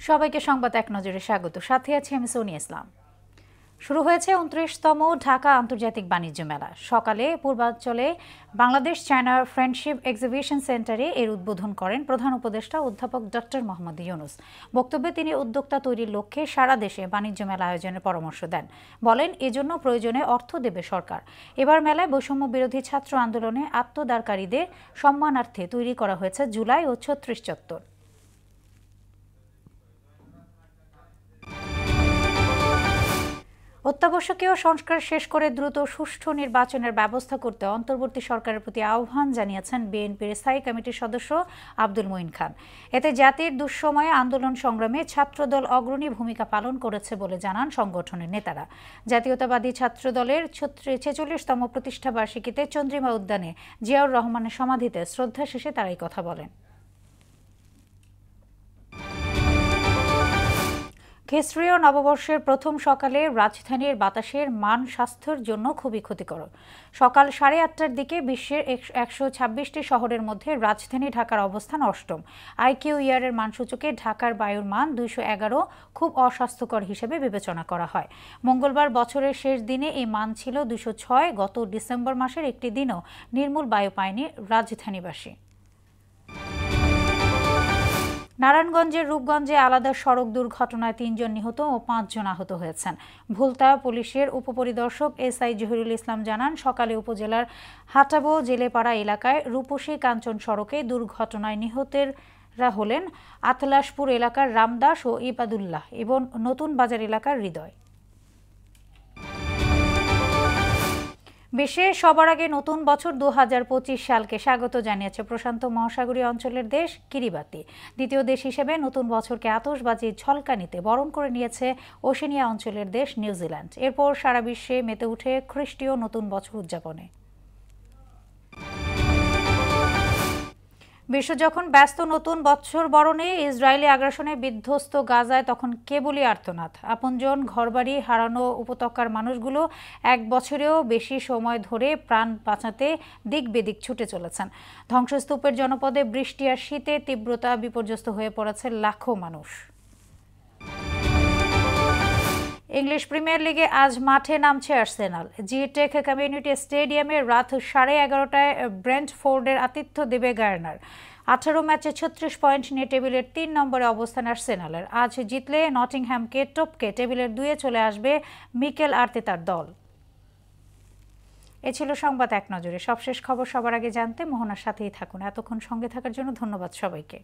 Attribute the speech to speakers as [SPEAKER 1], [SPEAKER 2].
[SPEAKER 1] সবাইকে সংবাদ এক নজরে স্বাগত। সাথে আছি আমি সোনিয়া ইসলাম। শুরু হয়েছে 29তম ঢাকা আন্তর্জাতিক বাণিজ্য মেলা। সকালে পূর্বাঞ্চলে বাংলাদেশ চায়না ফ্রেন্ডশিপ এক্সিবিশন সেন্টারে এর উদ্বোধন করেন প্রধান উপদেষ্টা অধ্যাপক ডক্টর মোহাম্মদ ইউনুস। বক্তব্যে তিনি উদ্যোক্তা তৈরির লক্ষ্যে সারা দেশে বাণিজ্য মেলা আয়োজনের পরামর্শ দেন। বলেন, এজন্য প্রয়োজনে অর্থ দেবে সরকার। এবার মেলায় বৈষম্য বিরোধী ছাত্র আন্দোলনে আত্মদানকারীদের সম্মানার্থে তৈরি করা হয়েছে জুলাই ও ৩৬ চত্বর। অত্যাবশ্যকীয় সংস্কার শেষ করে দ্রুত সুষ্ঠু নির্বাচনের ব্যবস্থা করতে অন্তর্বর্তী সরকারের প্রতি আহ্বান জানিয়েছেন বিএনপির স্থায়ী কমিটির সদস্য আব্দুল মঈন খান। এতে জাতির দুঃসময়ে আন্দোলন সংগ্রামে ছাত্রদল অগ্রণী ভূমিকা পালন করেছে বলে জানান সংগঠনের নেতারা। জাতীয়তাবাদী ছাত্রদলের ৪৬তম প্রতিষ্ঠাবার্ষিকীতে চন্দ্রিমা উদ্যানে জিয়াউর রহমানের সমাধিতে শ্রদ্ধা শেষে তারা এই কথা বলেন। খ্রিস্টীয় নববর্ষের প্রথম সকালে রাজধানীর বাতাসের মান স্বাস্থ্যের জন্য খুবই ক্ষতিকর। সকাল 8:30টার দিকে বিশ্বের 126টি শহরের মধ্যে রাজধানী ঢাকার অবস্থান অষ্টম। IQER-এর মানসূচকে ঢাকার বায়ুর মান 211 খুব অস্বাস্থ্যকর হিসেবে বিবেচনা করা হয়। মঙ্গলবার বছরের শেষ দিনে এই মান ছিল 206। গত ডিসেম্বর মাসের একটি দিনও নির্মূল বায়ু পায়নি রাজধানীবাসী। নারায়ণগঞ্জের রূপগঞ্জে আলাদা সড়ক দুর্ঘটনায় 3 জন নিহত ও 5 জন আহত হয়েছেন। ভুলতা পুলিশের উপপরিদর্শক SI জহিরুল ইসলাম জানান, সকালে উপজেলার হাটাবো জেলেপাড়া এলাকায় রূপসী কাঞ্চন সড়কে দুর্ঘটনায় নিহতেরা হলেন আতলাশপুর এলাকার রামদাস ও ইবাদুল্লাহ এবং নতুন বাজার এলাকার হৃদয়। বিশ্বে সবার আগে নতুন বছর 2025 সালকে স্বাগত জানিয়েছে প্রশান্ত মহাসাগরীয় অঞ্চলের দেশ কিরিবাতি। দ্বিতীয় দেশ হিসেবে নতুন বছরকে আতশবাজির ঝলকানিতে বরণ করে নিয়েছে ওশেনিয়া অঞ্চলের দেশ নিউজিল্যান্ড। এরপর সারা বিশ্বে মেতে উঠে খ্রিস্টীয় নতুন বছর উদযাপনে। বিশ্ব যখন ব্যস্ত নতুন বছর বরণে, ইসরায়েলি আগ্রাসনে বিধ্বস্ত গাজায় তখন কেবলই আর্তনাদ। আপনজন ঘরবাড়ি হারানো উপত্যকার মানুষগুলো এক বছরেও বেশি সময় ধরে প্রাণ বাঁচাতে দিক বেদিক ছুটে চলেছেন। ধ্বংসস্তূপের জনপদে বৃষ্টি আর শীতের তীব্রতা বিপর্যস্ত হয়ে পড়েছে লাখো মানুষ। ইংলিশ প্রিমিয়ার লিগে আজ মাঠে নামছে আর্সেনাল। জি-টেক কমিউনিটি স্টেডিয়ামে রাত 11:30টায় ব্রেন্টফোর্ডের আতিথ্য দেবে গায়ার্নার। 18 ম্যাচে 36 পয়েন্ট নিয়ে টেবিলের 3 নম্বরে অবস্থান আর্সেনালের। আজ জিতলে নটিংহ্যামকে টপকে টেবিলের 2-এ চলে আসবে মিকেল আর্তেতার দল। এ ছিল সংবাদ এক নজরে। সবশেষ খবর সবার আগে জানতে মোহনার সাথেই থাকুন। এতক্ষণ সঙ্গে থাকার জন্য ধন্যবাদ সবাইকে।